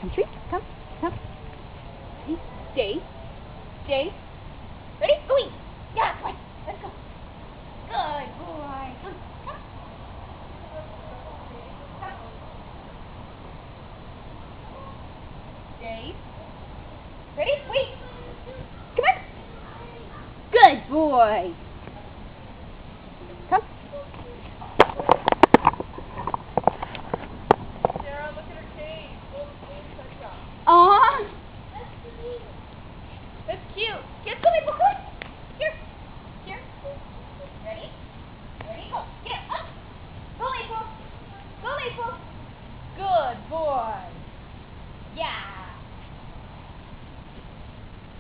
Come, Tree. Come. Come. Stay. Stay. Ready? Go eat. Yeah, come on. Let's go. Good boy. Come. Come. Come. Stay. Ready? Wait. Come on. Good boy. Come. Sarah, look at her cage. Look, Aww. That's cute. Get go, Maple. Come on. Here. Here. Ready? Ready? Go. Get up. Go, Maple. Go, Maple. Good boy. Yeah.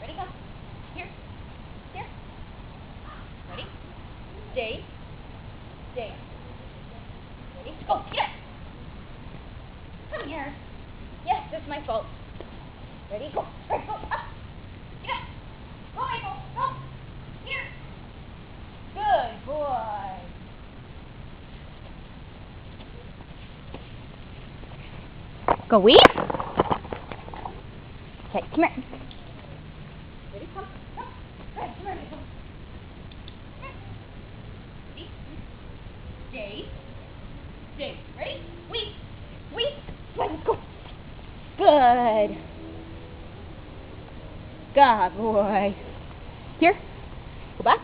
Ready? Go. Here. Here. Ready? Stay. Stay. Ready? Go. Get up. Come here. Yes, that's my fault. Ready? Go. Right, go. Up. Get up. Go, Maple. Go. Here. Good boy. Go eat. Okay, come here. Ready? Come. Come. Right, come here, Maple. Come here. Ready? Stay. Stay. Ready? Wait. Wait. Let's go. Good. Good boy. Here. Go back.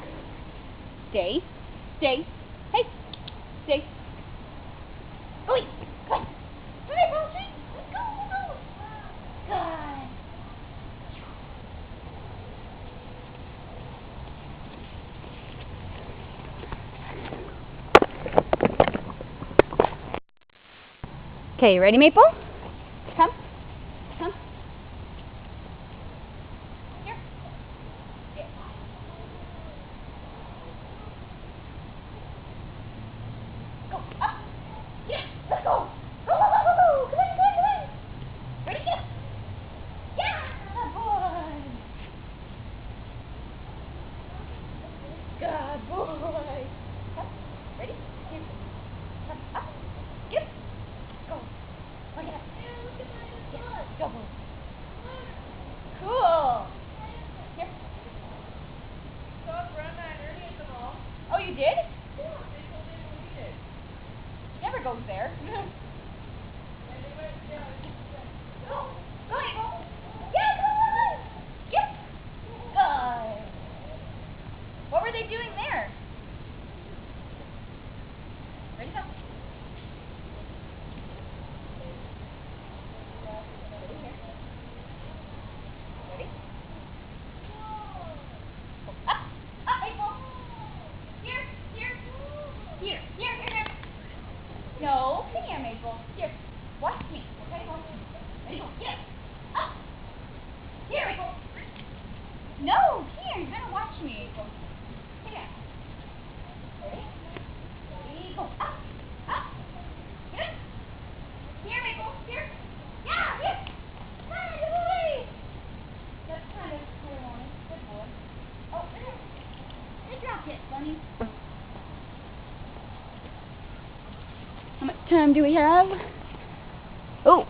Stay. Stay. Hey. Stay. Go eat. Come on. Come here, Ball Tree. Let's go. Let's go. Good. Okay, you ready, Maple? Come. Come. Here. Here. Go. Up. Yes. Let's go. Go, go, go, go, go. Come on, come on, come on. Ready? Get up. Yeah. Good boy. Good boy. Come. Ready? Here. Come. Up. Get up. Go. Look at it. Yeah. Go, boy. Cool. Here. saw Brenda and Ernie at the mall. Oh, you did? Yeah, they told me to eat it. Never goes there. And they went, yeah. Go. Go, Maple. Yeah, come on. Yes. Good. What were they doing there? Ready, go. Ready, here. Ready? Go up. Up, Maple. Here, here. Here, here, here, here. No, come here, Maple. Here. Watch me. Okay, watch me. Ready, go. Get up. Here, Maple. No, here. You gotta watch me, Maple. Here. Ready? Ready, go. Up. Up. Get up. Here, Maple. Here. Yeah, here. Hi, good boy. That's kind of cool. Good boy. Oh, there. Good job, Kit, Bunny. How much time do we have? Oh.